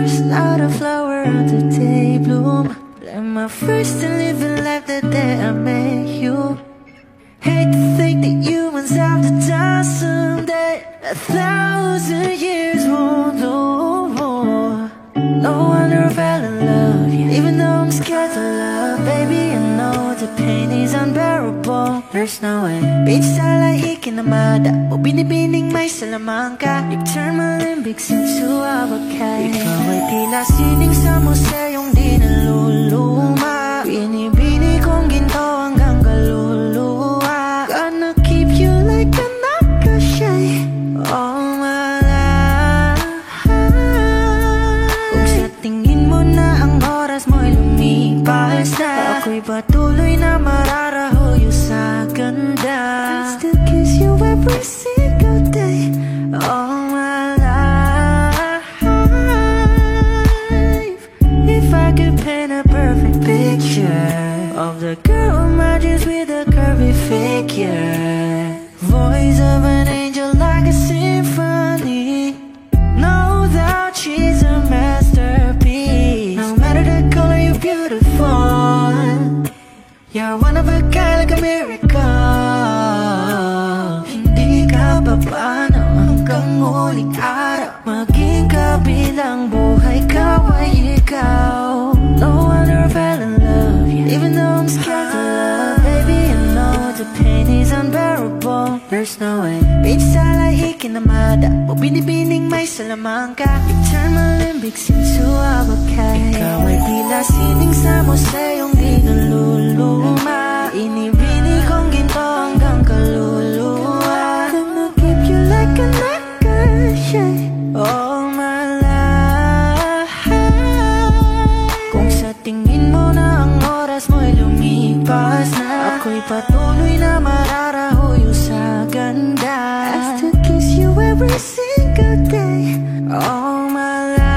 Just not a flower on the day bloom. Like my first and living life the day I met you. Hate to think that humans have to die someday. 1,000 years won't know more. No wonder I fell in love, yeah. Even though I'm scared to love, baby, I know the pain is unbearable. There's no way. Pinsala ikinamada o binibining may salamangka. You've turned my limbics into avocado. Ikaw ay tila sining sa museyong di naluluma. Binibini kong ginto hanggang kaluluwa. Gonna keep you like a nakashay all my life. Kung sa tingin mo na ang oras mo'y lumipas na, ako'y patuloy na mararahuyo sa ganda. I still kiss you every single day all my life. If I could paint a perfect picture of the girl in my dreams with a curvy figure, voice of an angel like a symphony. No doubt she's a masterpiece. No matter the color, you're beautiful. You're one of a kind, like a miracle. Hindi ka papano hanggang muling araw. Maging kabilang buhay ka ay ikaw. No wonder I fell in love, yeah. Even though I'm scared to love, baby, I know the pain is unbearable. There's no way. Pinsala ikinamada o binibining may salamangka. You turn my limbics into avocado. Ikaw ay tila sining sa museyong di naluluma. Inibini kong ginto hanggang kaluluwa. Gonna keep you like a nakashay all my life. Kung sa tingin mo na ang oras mo'y lumipas na, ako'y patuloy na mararahuyo sa ganda. I still kiss you every single day all my life.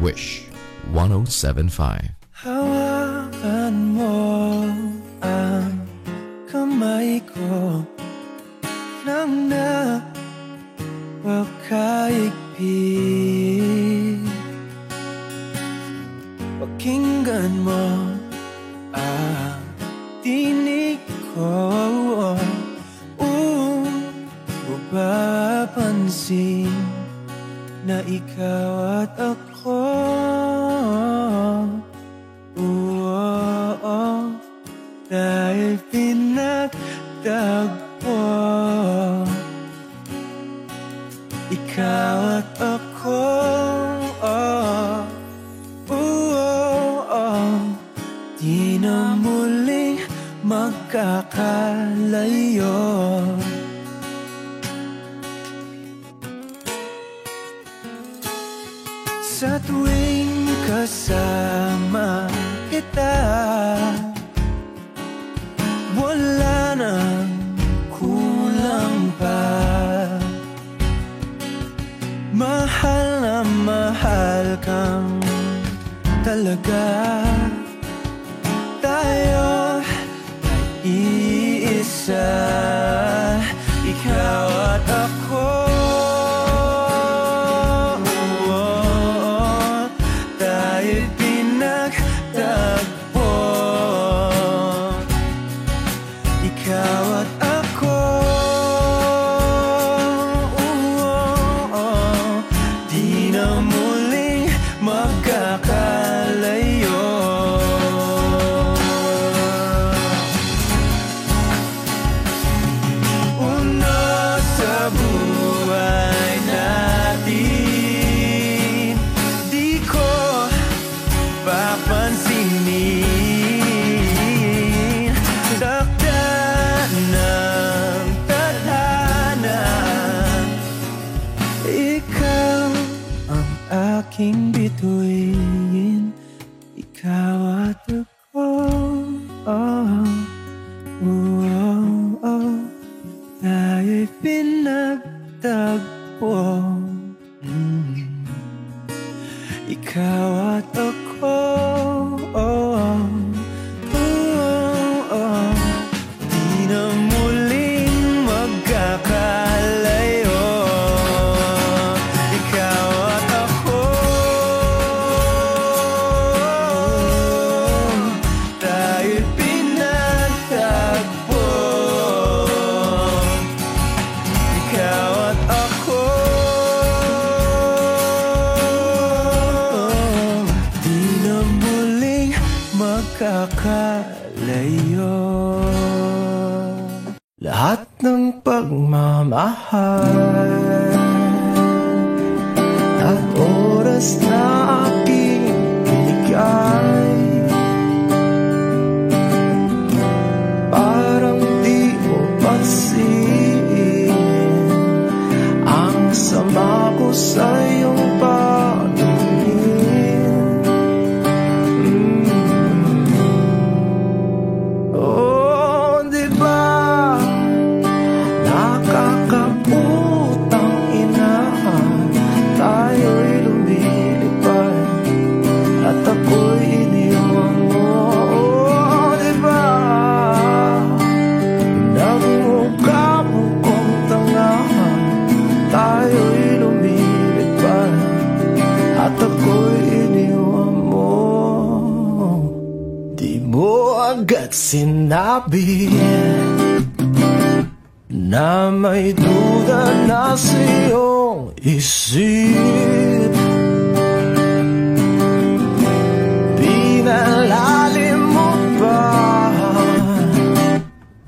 Wish 107.5. Hawakan mo ang kamay ko nang napakaigpit. Pakinggan mo ang tinig ko. Mapapansin na ikaw at ako, dahil pinagtagpo. Ikaw at ako, di na muling magkakalayo. Sa tuwing kasama kita, wala nang kulang pa. Mahal na mahal kang talaga. Tayo ay iisa, ikaw at ako. malayo. Lahat ng pagmamahal at oras na aking binigay, parang di mo pansin ang sama ko sa iyong paningin. Oh, di ba nakakaputang ina, tayo'y lumilipad at ako'y iniwan mo. Oh, di ba nagmukha mo kong tanga, tayo'y lumilipad at ako'y iniwan mo. Di mo agad sinabi na may duda na sa iyong isip, pinalalim mo pa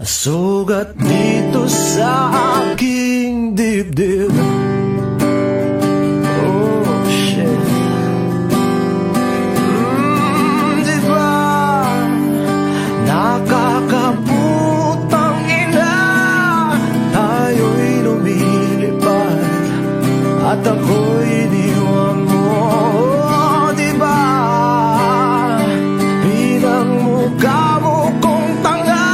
sugat dito sa aking dibdib. Oh shit. Di ba nakakaputang ina, tayo'y lumilipad at ako'y iniwan mo. Oh, di ba pinagmukha mo kong tanga,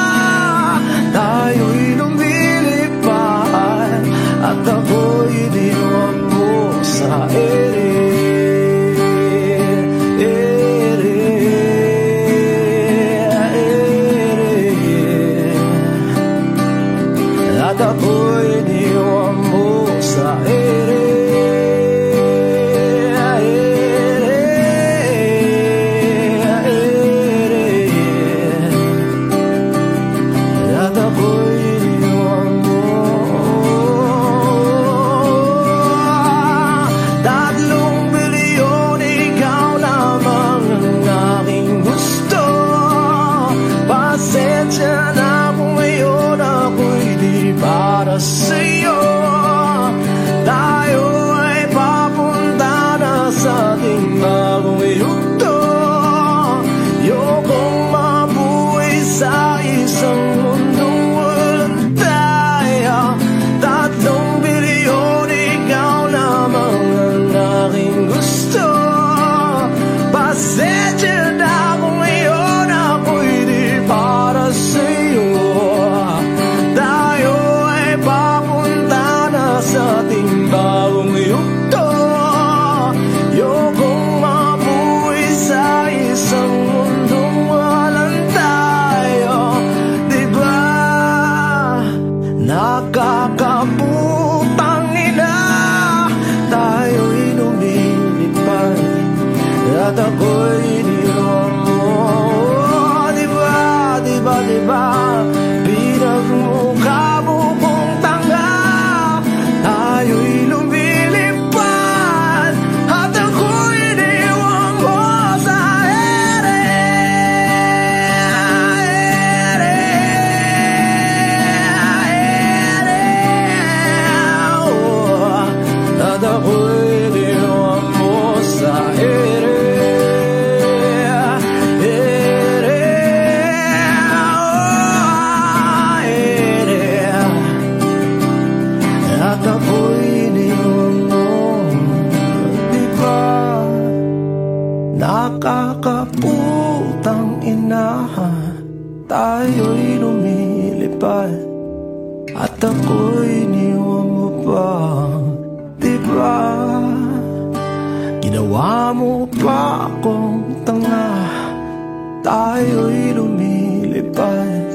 tayo'y lumilipad at ako'y iniwan mo sa ere. At ako'y iniwan mo sa ere. At ako'y iniwan mo. 3 bilyon, ikaw lamang ang aking gusto. Pasensya na kung ngayon ako'y di para sa'yo. Tayo ay papunta na sa ating bagong yugto. Ayokong mabuhay sa isang mundong walang tayo. 3 bilyon, ikaw lamang ang aking gusto. Pasensya na kung ngayon ako'y di para sa'yo. Tayo ay papunta na sa ating bagong yugto. Ayokong mabuhay sa isang mundong walang tayo. Di ba nakakaputang ina, tayo'y lumilipad at ako'y iniwan mo. Di ba, di ba, di ba pinagmukha mo kong tanga, tayo'y lumilipad at ako'y iniwan mo sa ere. Oh, at ako'y iniwan mo sa ere. At ako'y iniwan mo. Di ba nakakaputang ina, tayo'y lumilipad at ako'y iniwan mo pa. Di ba ginawa mo pa akong tanga, tayo'y lumilipad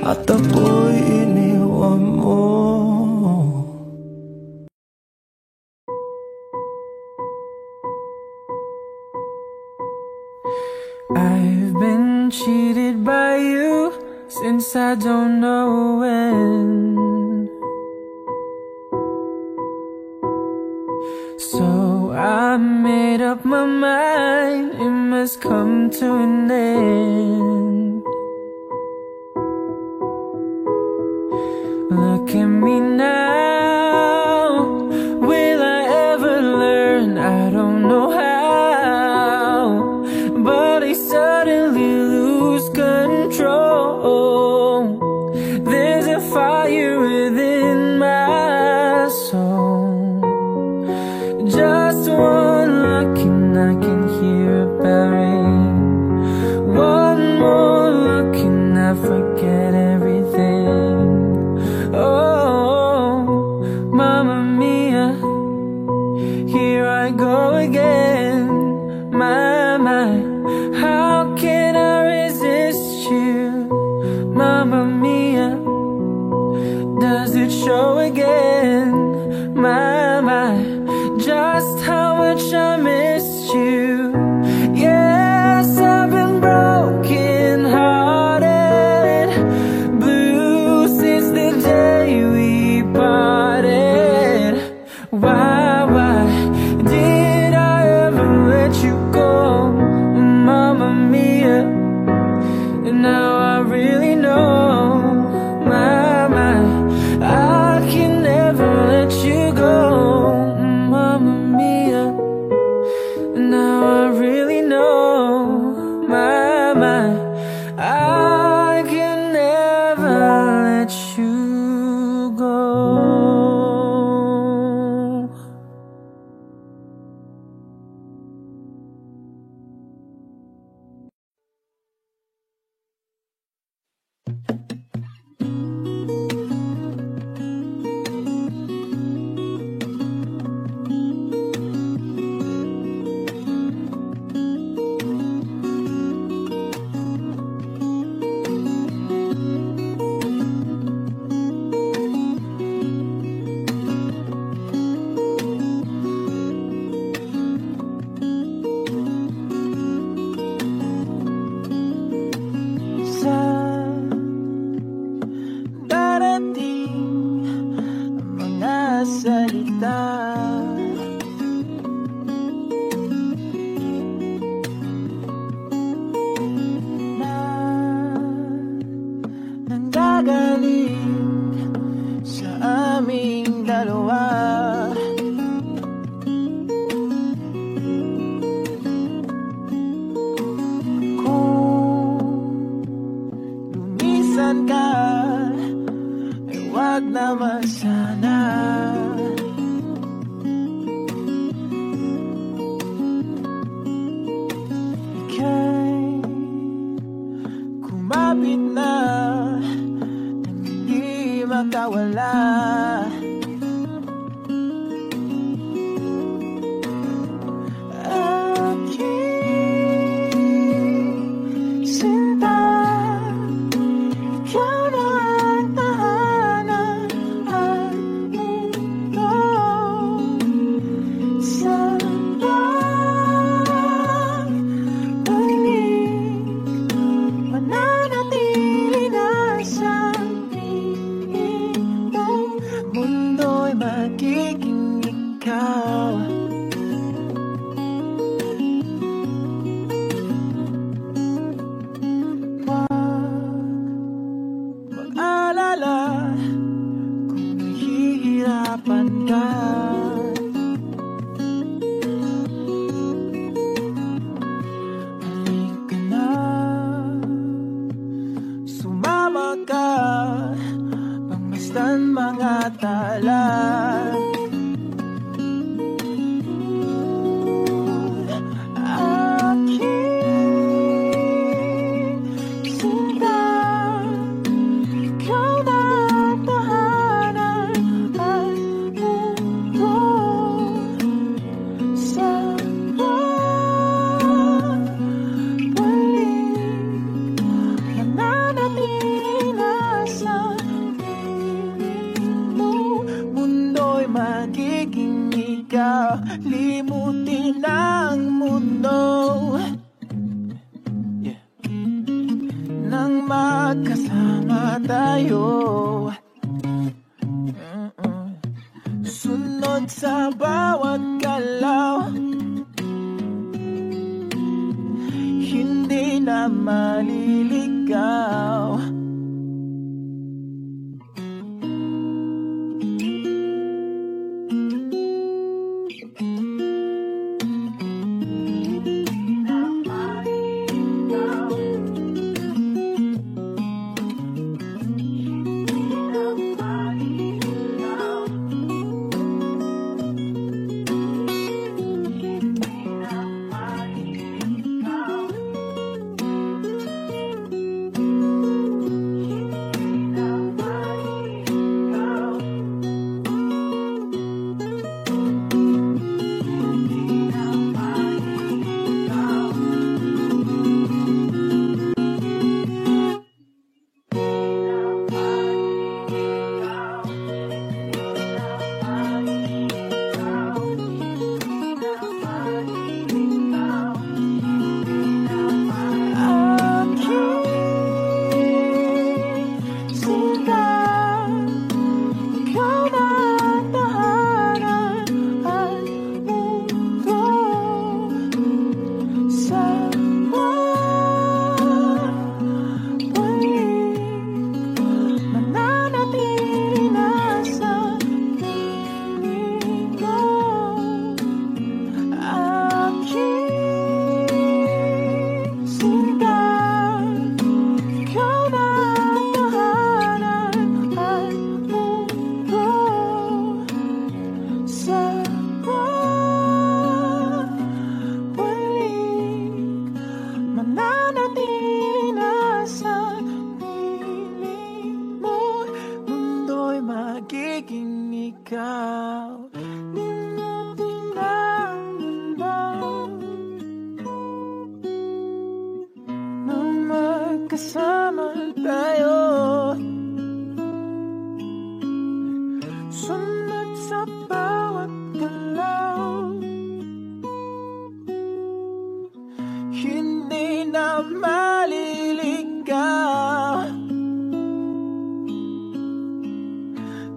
at ako'y iniwan mo. I've been cheated by you since I don't know when. So I made up my mind, it must come to an end. Look at me now. Will I ever learn? I don't know how, but I suddenly lose control. There's a fire within my soul. Just one look and I can hear a bell ring. One more look and I forget everything. Oh, Mamma Mia, here I go again. My, how can I resist you? Mamma Mia, does it show again? My, just how much I missed you. Yes, I've been broken hearted, blue since the day we parted. Why did I ever let you go, Mamma Mia? And now I really know, my, I can never let you go, Mamma Mia. And now I really know, my, I can never let you go. Sa darating mga salita, na nanggagaling sa aming dalawa. Lumisan ka, ay wag naman sana. Ika'y kumapit na nang hindi makawala. Aking sinta, ikaw na ang tahanan at mundo. Sa pagbalik, mananatili na sa piling mo. Mundo'y magiging ikaw. Mag-alala kung nahihirapan ka. Halika na, sumama ka, pangmasdan mga tala. Aking sinta, ikaw na ang tahanan at mundo. Sa pagbalik, mananatili na sa piling mo. Mundo'y magiging ikaw, limutin ang mundo. Nang magkasama tayo, sunod sa bawat galaw, hindi na maliligaw. tayo. Sunod sa bawat galaw, hindi na maliligaw.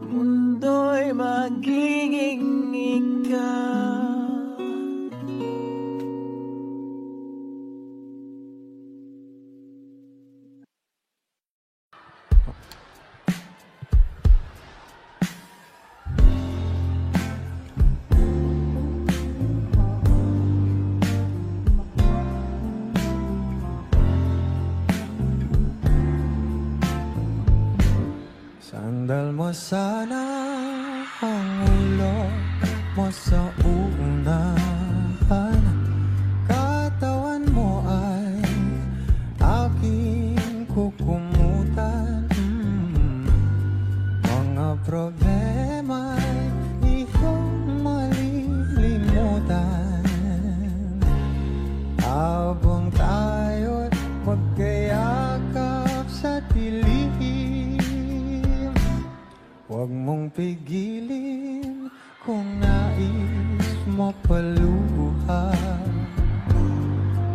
Mundo'y magiging ikaw. Sandal mo sana ang ulo mo sa unahan, katawan mo ay aking kukumutan. Mga problema'y iyong malilimutan habang tayo'y magkayakap sa dilim. Huwag mong pigilin kung nais mo paluhan.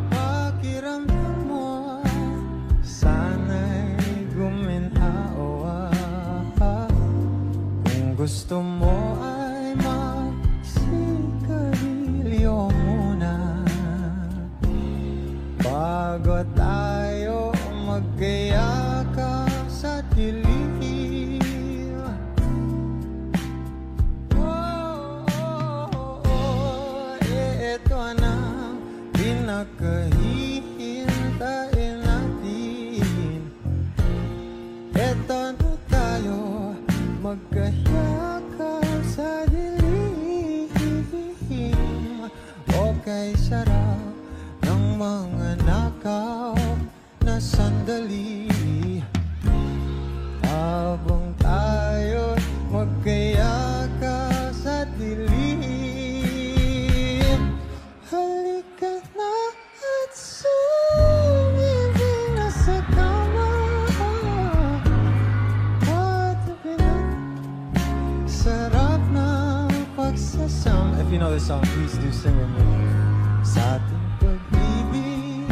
Pakiramdam mo sana'y guminhawa. Kung gusto mo ay magsigarilyo muna bago tayo magkayakap sa dilim. Pinakahihintayin natin, eto na tayo magkayakap sa dilim. Okay, sarap ng mga nakaw na sandali habang tayo magkayakap sa dilim. Halika na at sumibig na sa kama, patabi na, sarap ng pagsasama. If you know this song, please do sing with me. Sa ating pag-ibig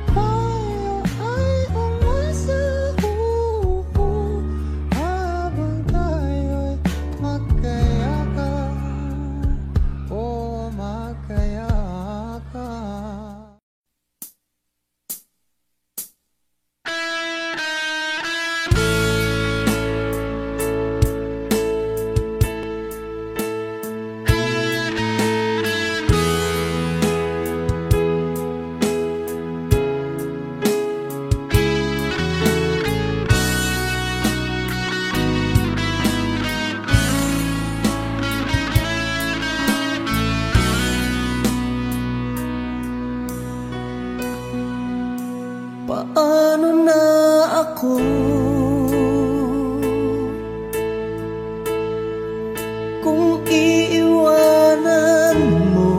tayo ay umasa, habang tayo'y magkayakap, magkayakap. Paano na ako kung iiwanan mo?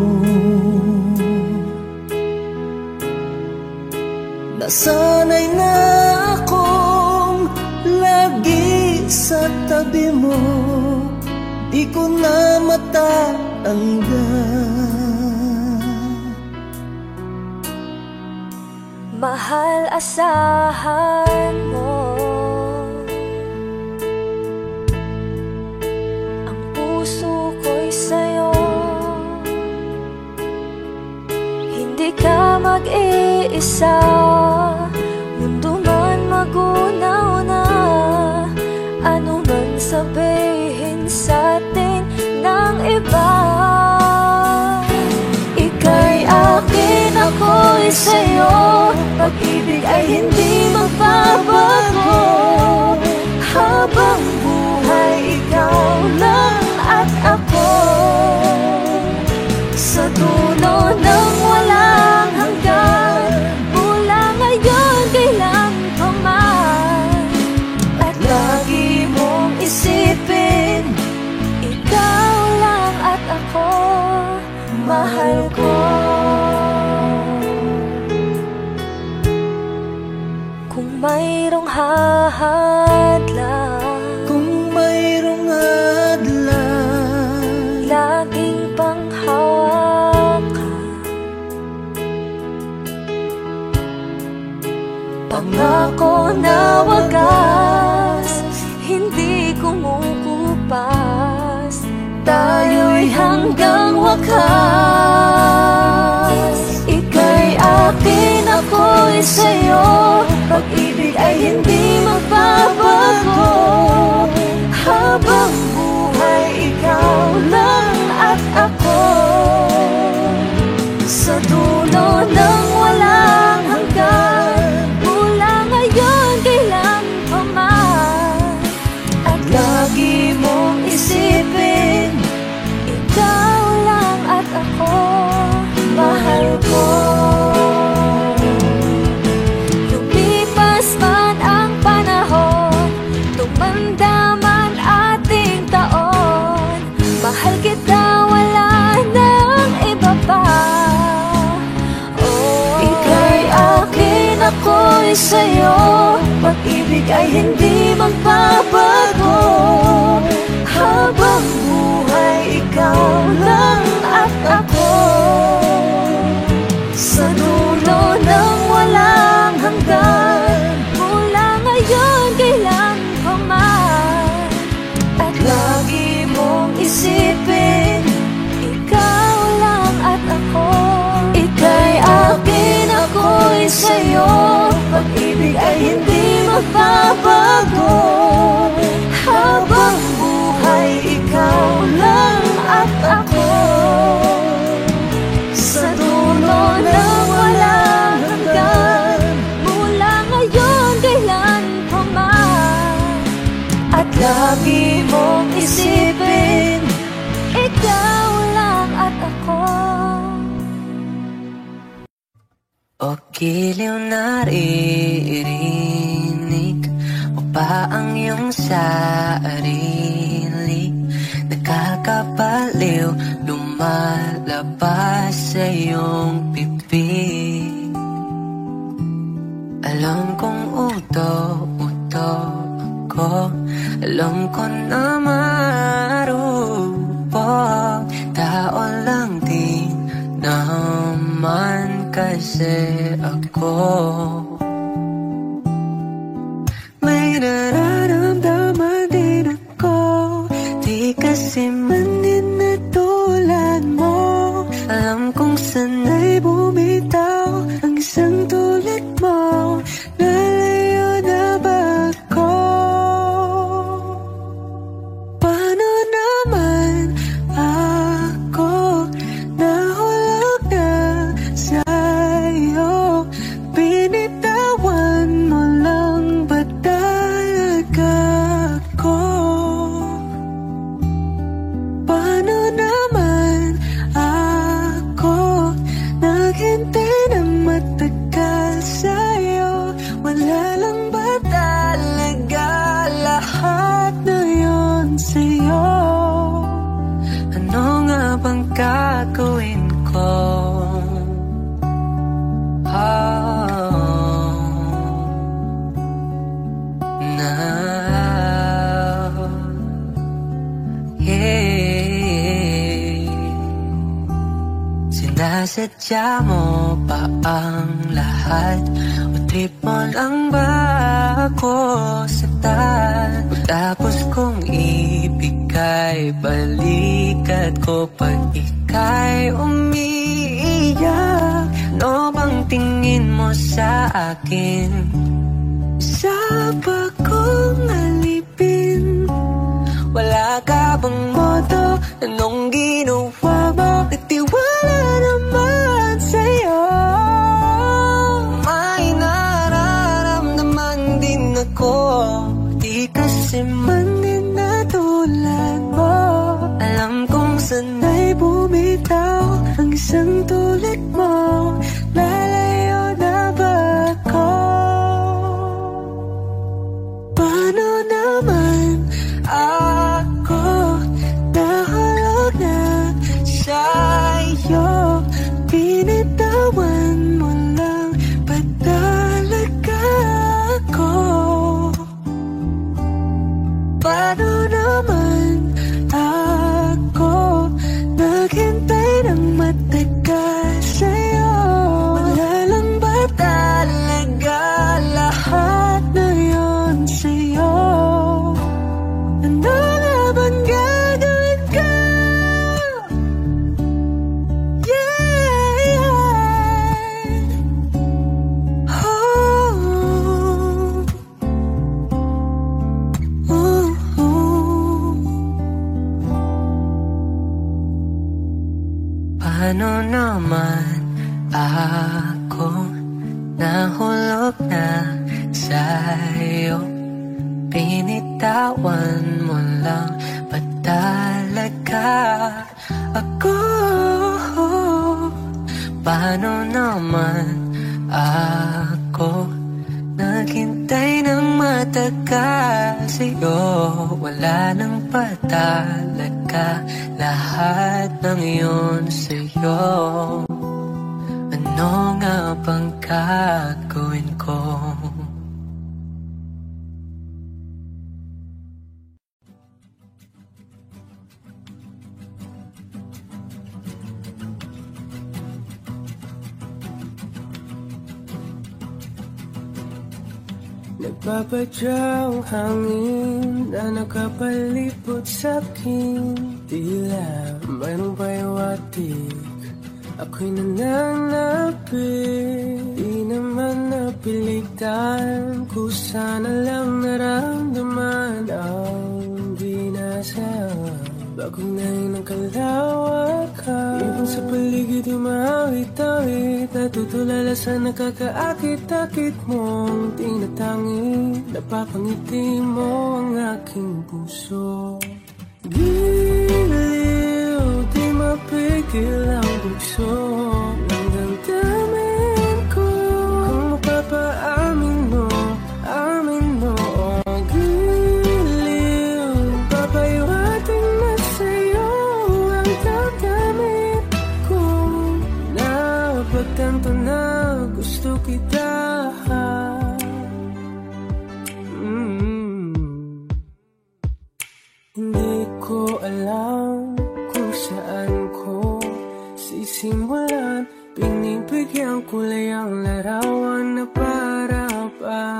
Nasanay na akong lagi sa tabi mo, di ko na matatanggal. Mahal, asahan mo ang puso ko'y sa'yo. Hindi ka mag-iisa, mundo man magunaw na. Ano man sabihin sa'tin ng iba, ika'y akin, ako'y sa'yo. Pag-ibig ay hindi magbabago, habang buhay ikaw lang at ako. Sa dulo ng walang hanggan, mula ngayon kailan pa man. At lagi mong isipin, ikaw lang at ako, mahal ko. Kung mayroong hahadlang, kung mayroong hadlang, laging panghawakan. Pangako na wagas, hindi kumukupas, tayo'y hanggang wakas. Ika'y akin, ako'y sa'yo, pag-ibig ay hindi magbabago. Habang buhay, ikaw lang at ako. Sa dulo ng walang hanggan, mula ngayon kailan pa man, at lagi mong isipin, ikaw lang at ako, mahal ko. Lumipas man ang panahon, tumanda man ating taon, mahal kita, wala nang iba pa. Ika'y akin, ako'y sa'yo, pag-ibig ay hindi magbabago. Habang buhay, ikaw lang at ako. Sa dulo ng walang hanggan, mula ngayon kailan pa man, at lagi mong isipin, ikaw lang at ako. Ika'y akin, ako'y sa'yo, pag-ibig ay hindi magbabago. Habang buhay, ikaw lang at ako. Sa dulo ng walang hanggan, mula ngayon kailan pa man, at lagi mong isipin, ikaw lang at ako. O giliw naririnig mo pa ang iyong sarili, nakakabaliw, lumalabas sa iyong bibig. Alam kong uto-uto ako, alam ko na marupok, tao lang din naman kasi ako. May nararamdaman din ako, di kasi man din na tulad mo. Alam kong sana'y bumitaw ang isang tulad mo, lalayo na ba ako? Paano naman ako nahulog na sa'yo? Binitawan mo lang ba talaga ako? Paano naman ako naghintay na matagal sa'yo? Wala lang ba talaga lahat na yun sa'yo? Ano nga bang gagawin ko? Now, yeah. Sinasadya mo pa ang lahat, o trip mo lang ba ako saktan? Tapos kong ibigay balikat ko pag ika'y umiiyak. Ano bang tingin mo sa akin? Sa bagong alipin, wala ka bang modo? Anong ginawa mo? Nagtiwala naman sa'yo. May nararamdaman din ako, di kasi man din na tulad mo. Alam kong sana'y bumitaw ang isang tulad mo, lalayo na ba ako? Paano naman ako nahulog na sa'yo? Pinitawan mo lang ba talaga ako? Paano naman ako naghintay ng matagal sa'yo? Wala nang patalaga, lahat ng iyon sa'yo. Ano nga bang gagawin ko? Nagpapadya ang hangin na nakapalipot sa'kin. Tila mayroong pahiwatig, ako'y nananapit. Di naman napilitan, kusana lang naramdaman ang binasa. Bagong nahin ng kalawakan, ibang sa paligid umawit-awit, natutulala sa nakakaakit-akit mong tinatangi. Napapangiti mo ang aking puso. Giliw, di mapigil ang bugso ng damdamin ko. Kung mapapaamin mo, amin mo. Giliw, papahiwating na sa'yo ang damdamin ko. Napagtanto na gusto kita. Hindi ko alam kung saan ko sisimulan. Pinibigyan kulay ang larawan na para-parahan.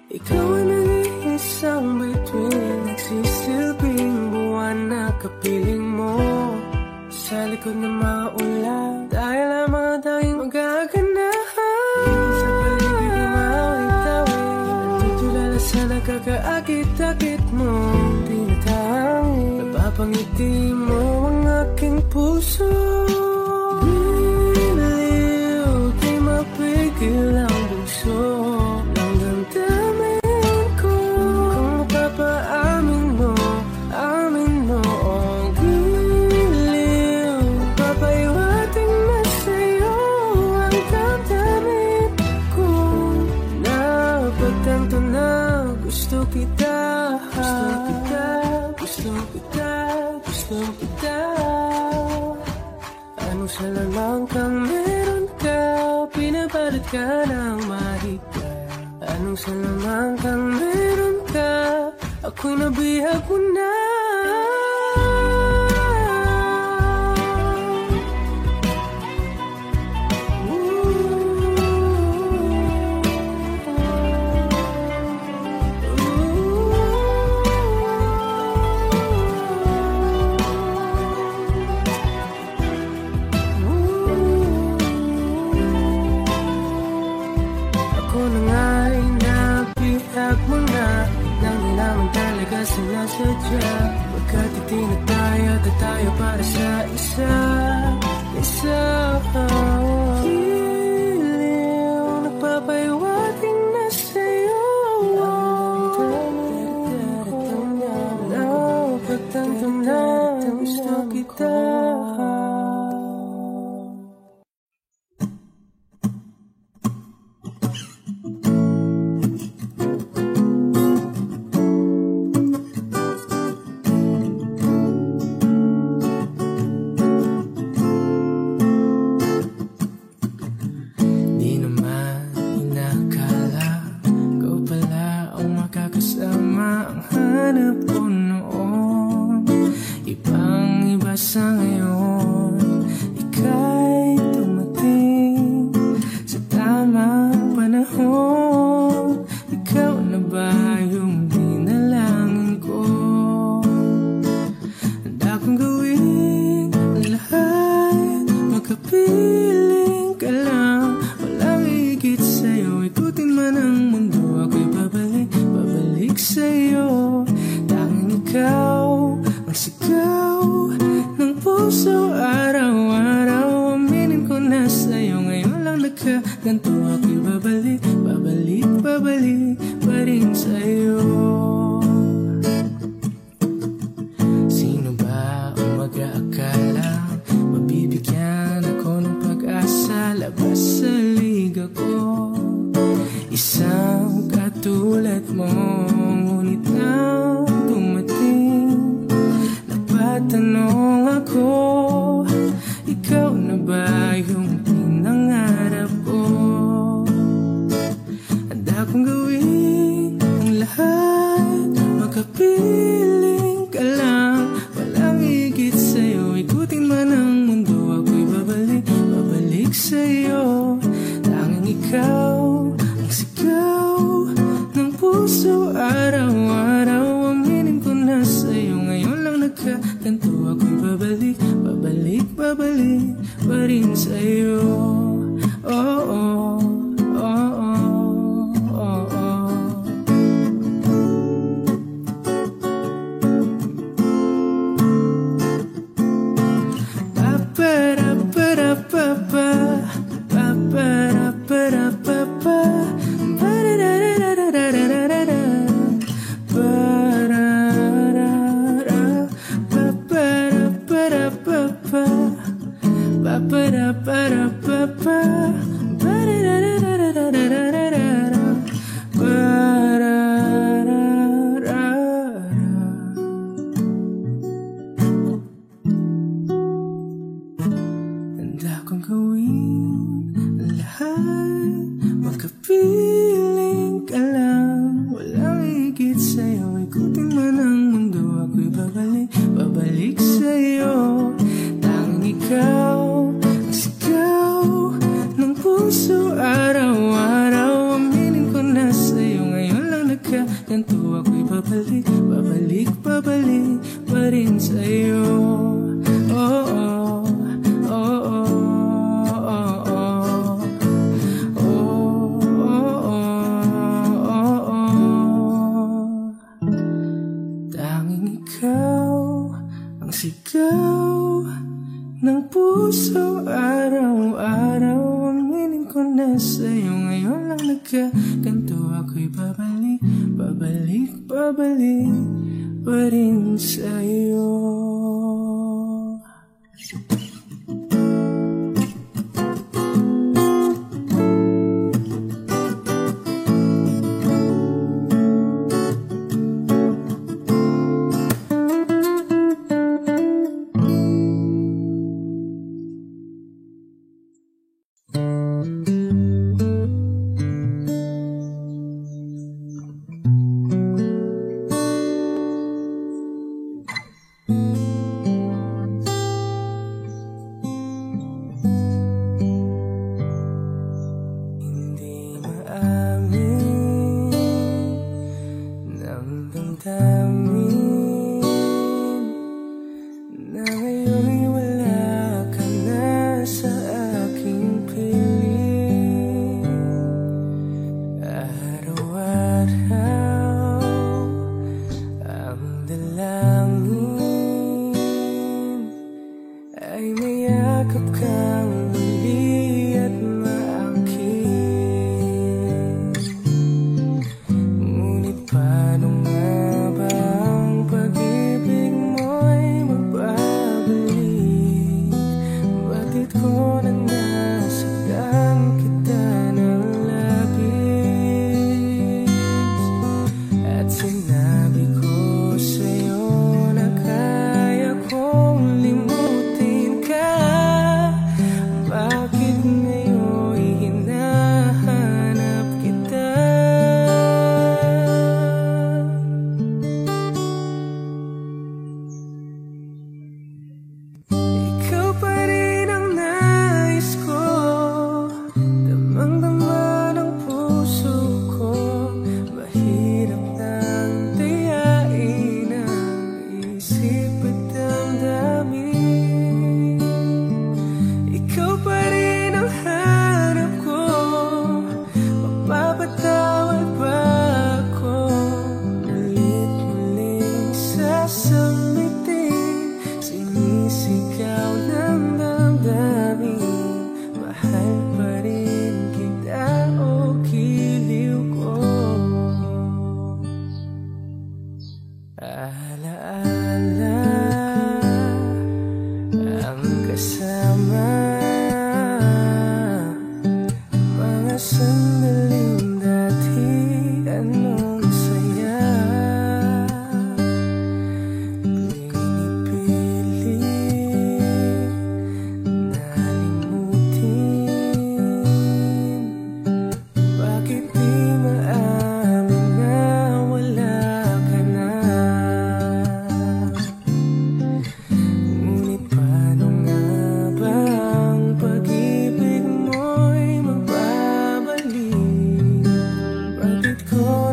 Ikaw ang nag-iisang bituin, nagsisilbing buwan na kapiling mo. Sa likod ng maulan, dahil lamang tayong magaganahan. Sa paligid ng mawit-awit, natutulala sa nakakaakit-akit mo. Napapangiti mo ang aking puso. Giliw, di mapigil ang bugso ng damdamin ko. Kung mapapaamin mo, amin mo. Giliw, papahiwating na sa'yo ang damdamin ko. Napagtanto na gusto kita. Gusto kita, gusto kita. Anong salamang kang meron ka, pinapalit ka ng mahika. Anong salamang kang meron ka, ako'y nabihag mo na. Sinasadya, pagkat itinataya tayo para sa isa. Giliw, nagpapahiwating na sa'yo. Napagtanto na gusto kita. Ikaw ang sigaw ng puso rin sa'yo. Sino ba ang mag-aakala mabibigyan ako ng pag-asa labas sa liga ko? Isang katulad mo, ngunit nang dumating, napatanong ako, ikaw na ba yung pinangarap ko? Handa kong gawin ang lahat, makapiling ka lang, walang higit sa'yo. Ikutin man ang mundo, ako'y babalik, babalik sa'yo. Tanging ikaw ang sigaw ng puso, araw-araw. Aminin ko na sa'yo, ngayon lang nagkaganto. Ako'y babalik, babalik, babalik pa rin sa'yo. Oh, oh, oh, oh, oh, oh. Pa-pa-ra-pa-ra-pa-pa, pa-pa-ra-pa-ra-pa-pa, pa-ra-ra-ra-ra-ra-ra-ra-ra, pa-ra-ra-ra, pa-pa-ra-pa-ra-pa-pa, pa-pa-ra-pa-ra-pa-pa, pa-ra-ra-ra-ra-ra-ra-ra-ra, pa-ra-ra-ra-ra. Handa kong gawin ang lahat, makapiling ka lang, walang higit sa'yo. Ikutin man ang mundo, ako'y babalik, babalik sa'yo. Tanging ikaw ang sigaw ng puso, araw-araw. Aminin ko na sa'yo, ngayon lang nagkaganto. Ako'y babalik, babalik, babalik pa rin sa'yo. Oh, oh, oh, oh, oh, oh. Oh, oh, oh, oh. Tanging ikaw ang sigaw ng puso, araw-araw. Aminin ko na sa'yo, ngayon lang nagkaganto. Ako'y babalik, babalik, babalik pa rin sa'yo.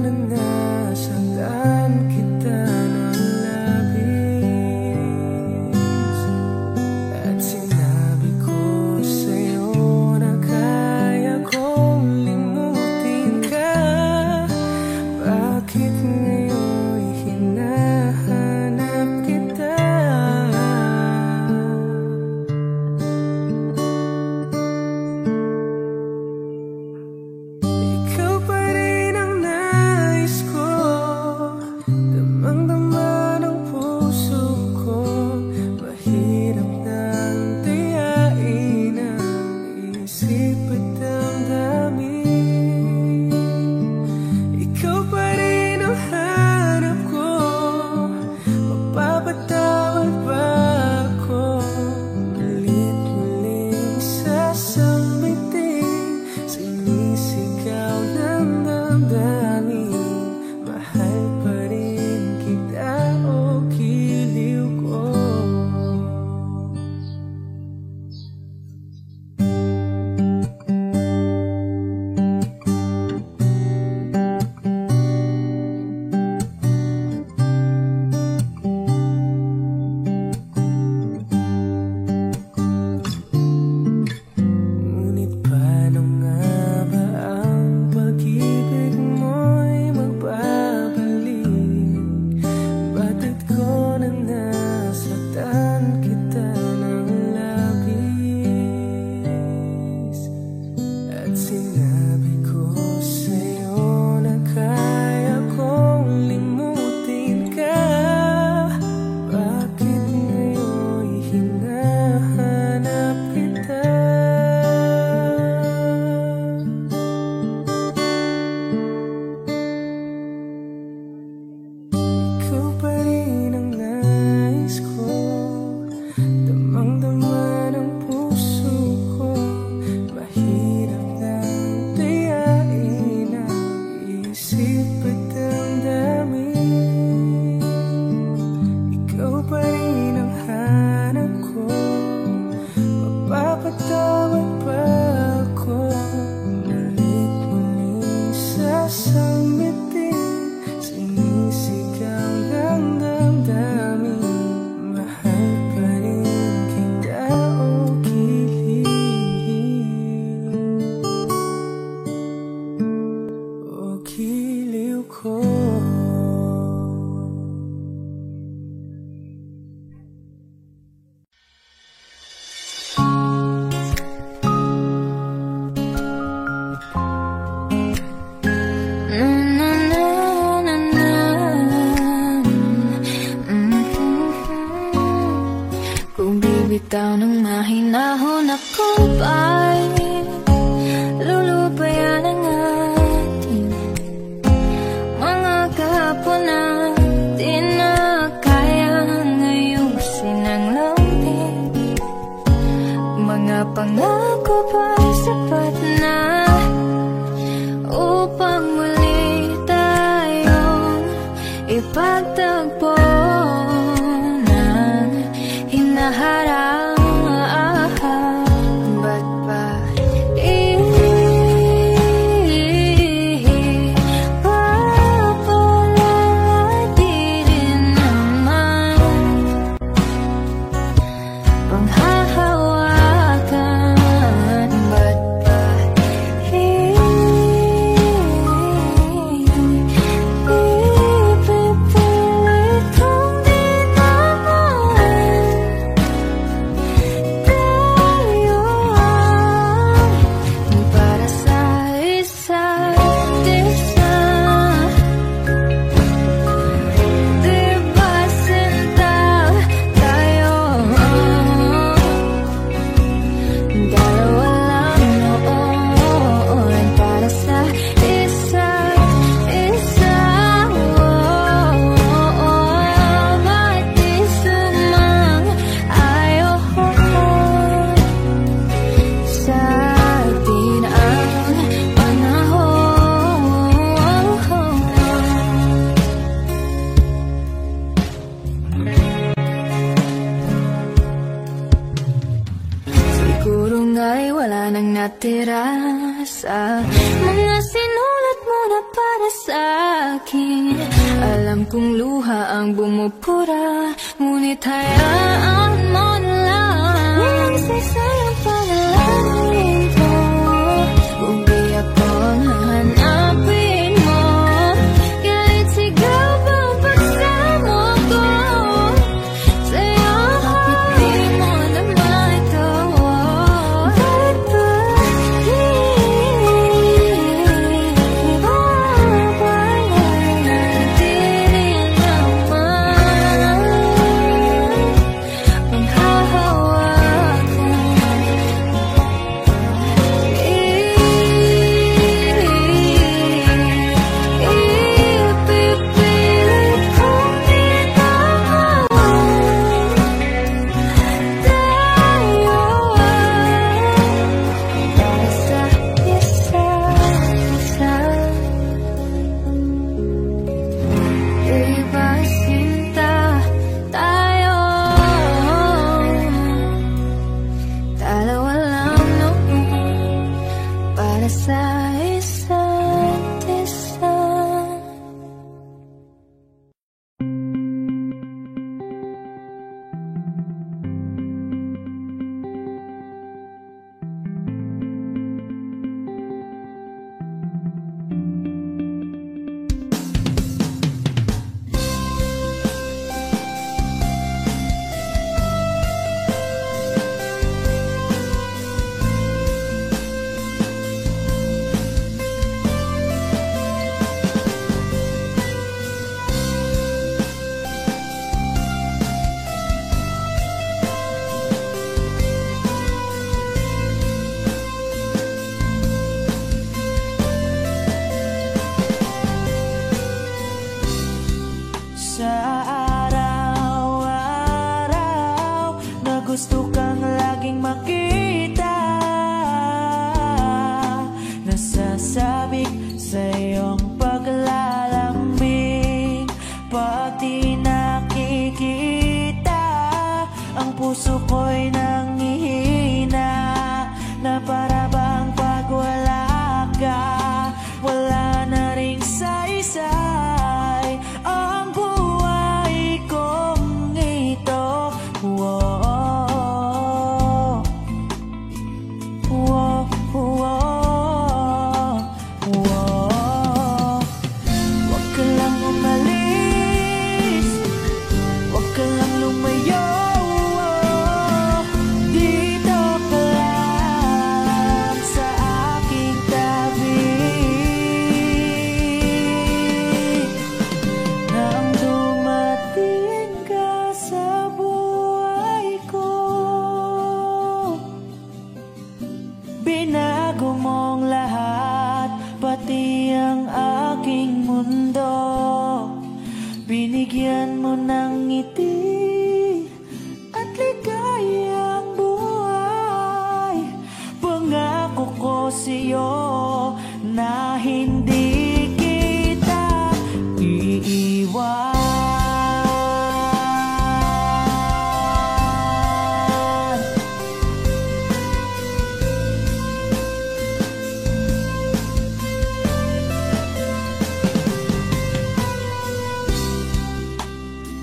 na nasaktan kita ng labis, at sinabi ko sa'yo na kaya kong limutin ka. Bakit ngayon hinahanap kita? Ikaw pa rin ang nais ko, damang-dama ng puso ko. Mahirap nang tiyain ang isip at damdamin. Ikaw pa rin ang hanap ko, mapapatawad ba ako? Mulit-muling sasambitin, sinisigaw ng damdamin. Mahal pa rin kita o giliw ko. Ngunit paano nga ba ang pag-ibig mo'y magbabalik? Bakit ko nang nasaktan kita ng labis, at sinabi ko sa'yo na kaya kong limutin ka? Bakit ngayon hinahanap kita? Ikaw pa rin ang nais ko, damang-dama ng puso ko. Mahirap nang tiyain ang isip at damdamin. Ikaw pa rin ang hanap ko, mapapatawad ba ako? Mulit-muling sasambitin, sinisigaw ng damdamin. Mahal pa rin kita o giliw ko. Kung bibitaw ng mahinahon ako ba'y lulubayan ang ating mga kahapon na di na kayang ayusin ang lamig. Mga pangako ba'y sapat na upang muli tayong ipagtagpo ng hinaharap? Ba't ba papalala di rin naman panghahawakan? Ba't ba akin. Alam kong luha ang bumupura, ngunit hayaan mo na lang. Nagsasayang pangalanan ko, kung di ako hahanapin mo. Kahit sigaw bang pagsamo ko sa'yo, kapit di mo naman ito. Bakit ba gusto kang laging makita, nasasabik sa iyong paglalambing. Pag di nakikita, ang puso ko'y nanghihina, na para bang pag wala ka, wala na ring saysay ang buhay kong ito. Wag ka lang umalis, wag ka lang lumayo, dito ka lang sa aking tabi. Nang dumating ka sa buhay ko, binago mong lahat, pati ang aking mundo. Binigyan mo ng ngiti at ligayang buhay. Pangako ko sa'yo na hindi kita iiwan.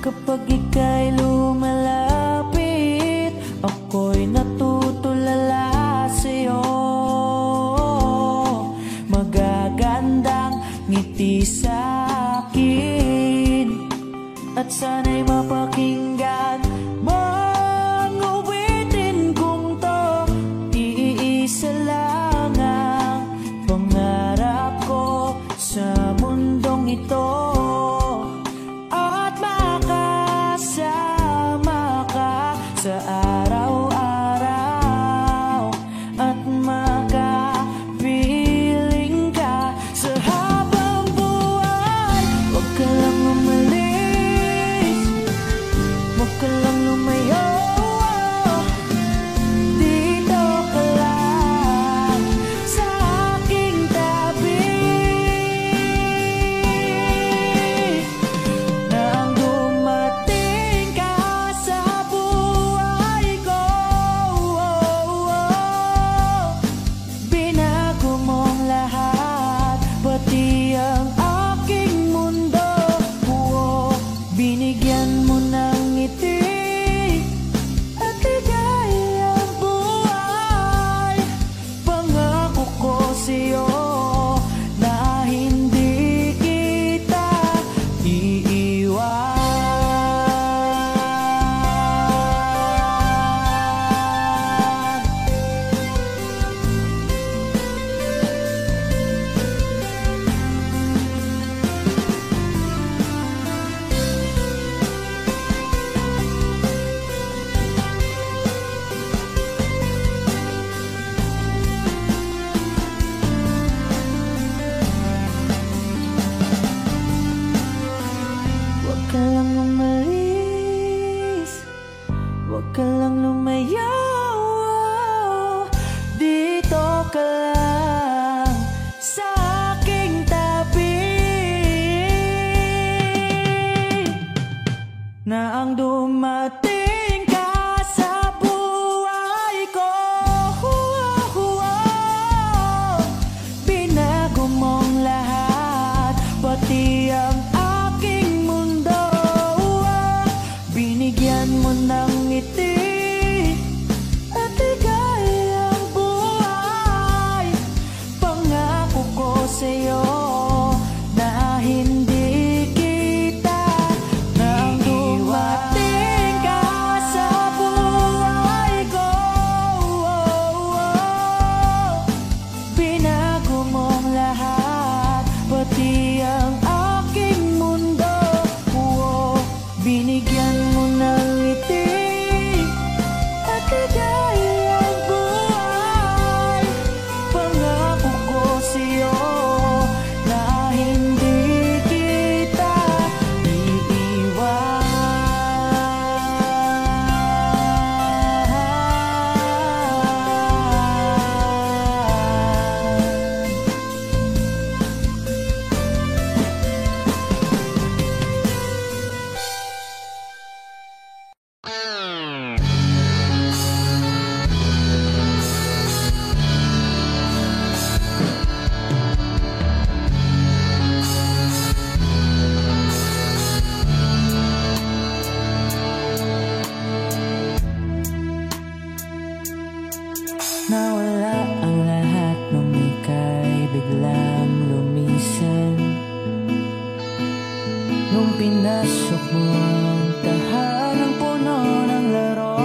Kapag ika'y lumalapit, ako'y natutulala sa'yo. Magagandang ngiti sa'kin, at sana'y mapakinggan mang uwitin kong to. Iisa lang ang pangarap ko sa mundong ito, sa araw-araw, at makapiling ka sa habang buhay. Huwag ka lang umalis, huwag ka na ang dumating ka sa buhay ko. Binago mong lahat, pati ang aking mundo. Binigyan mo ng ngiti at ligayang buhay. Pangako ko sa'yo na hindi kita nang dumating ka sa buhay ko. Binago mong lahat, pati ang aking mundo. Binigyan mo ng ngiti at ligayang buhay. Pangako ko sa'yo na hindi kita iiwan. Nawala ang lahat nung ika'y biglang lumisan. Nung pinasok mo ang tahanang puno ng laro.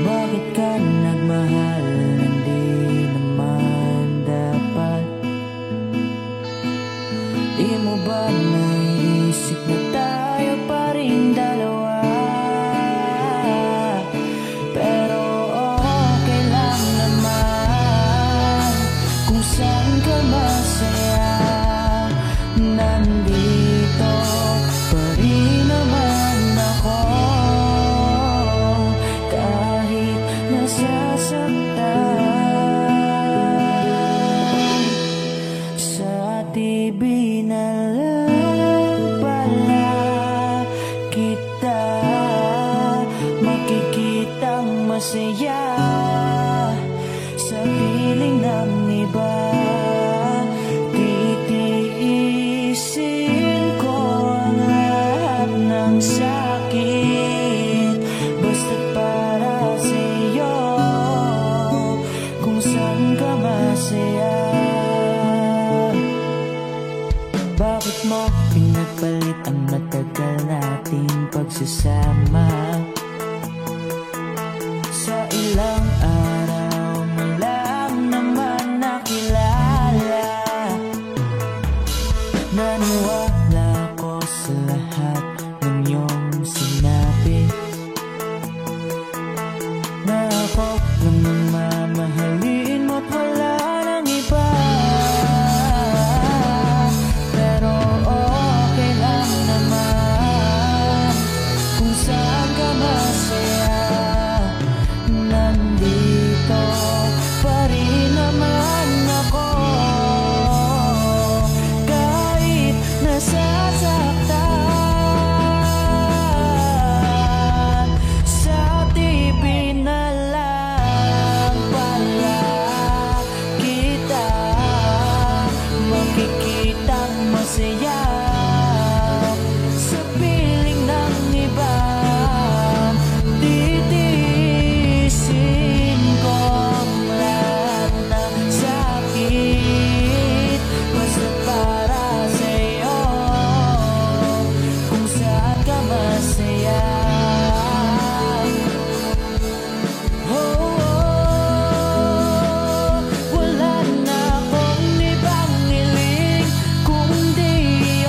Bakit ka nagmahal nang di naman dapat? Di mo ba naisip na tayo pa rin dalawa? Pero okay lang naman kung saan ka masaya. Nandito pa rin naman ako, kahit nasasaktan. Sa TV na lang pala kita makikitang masaya. Sa piling ng iba, titiisin ko ang lahat ng sakit, basta't para sa'yo, kung saan ka masaya. Bakit mo pinagpalit ang matagal nating pagsasama? Sa ilang araw mo lang naman nakilala. Naniwala ko sa lahat ng iyong sinabi, na ako lang ang mamahalin mo't wala nang iba. Pero okay lang naman kung saan ka masaya. Nandito pa rin naman ako, kahit nasasaktan. Sa TV na lang pala kita makikitang masaya. Sa piling ng iba, titiisin ko ang lahat ng sakit, basta't para sa'yo, kung saan ka masaya. Wala na akong ibang hiling kundi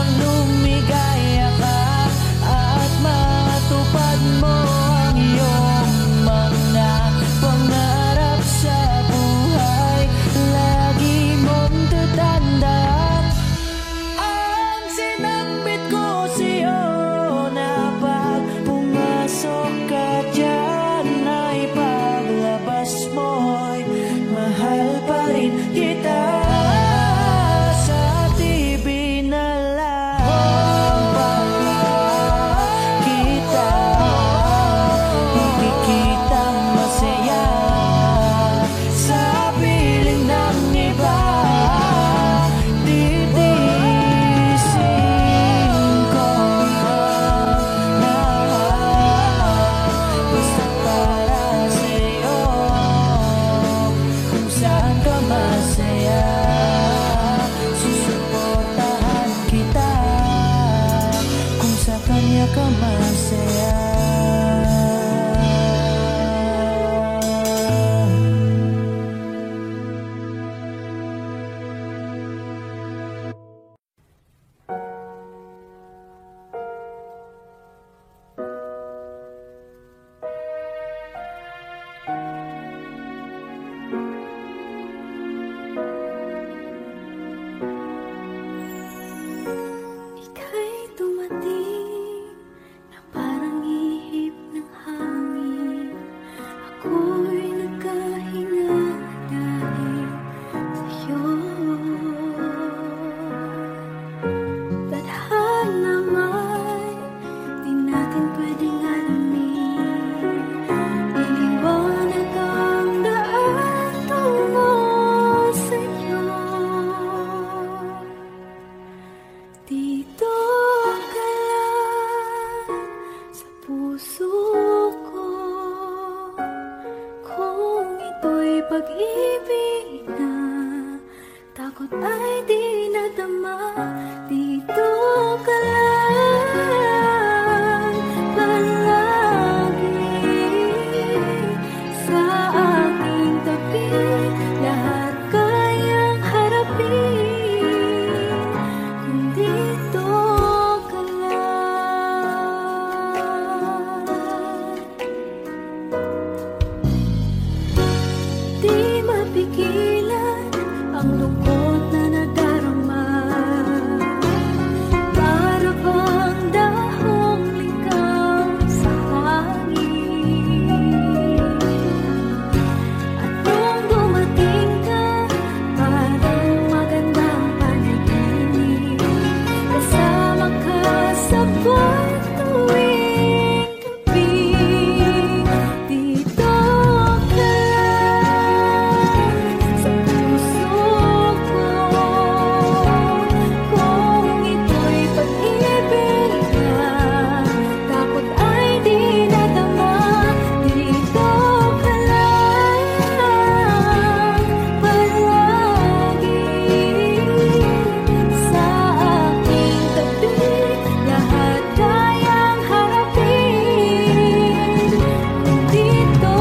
ka masaya. Ika'y dumating na parang ihip ng hangin. Ako'y nagkahinga dahil sa'yo. Tadhana may di natin pwedeng alamin. Iliwanag ang daan tungo sa'yo. Dito ka lang sa puso ko. Kung ito'y pag-ibig na takot ay di nadama. Dito ka lang palagi sa aking tabi. Lahat kayang harapin kung dito ka lang. Di mapigilan ang lungkot na nadarama. Para bang dahong ligaw sa hangin. At nung dumating ka, parang magandang panaginip. Kasama ka sa buwan tuwing gabi. Dito ka lang sa puso ko. Kung ito'y pag-ibig na takot ay di nadama. Dito ka lang palagi sa aking tabi. Lahat kayang harapin kung dito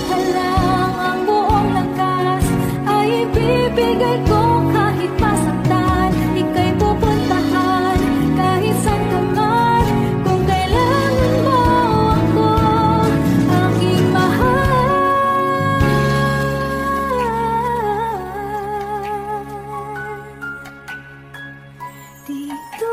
ka lang. Ang buong lakas ay ibibigay ko kahit masaktan. Ika'y pupuntahan kahit saan ka man. Kung kailangan mo ako, aking mahal. Dito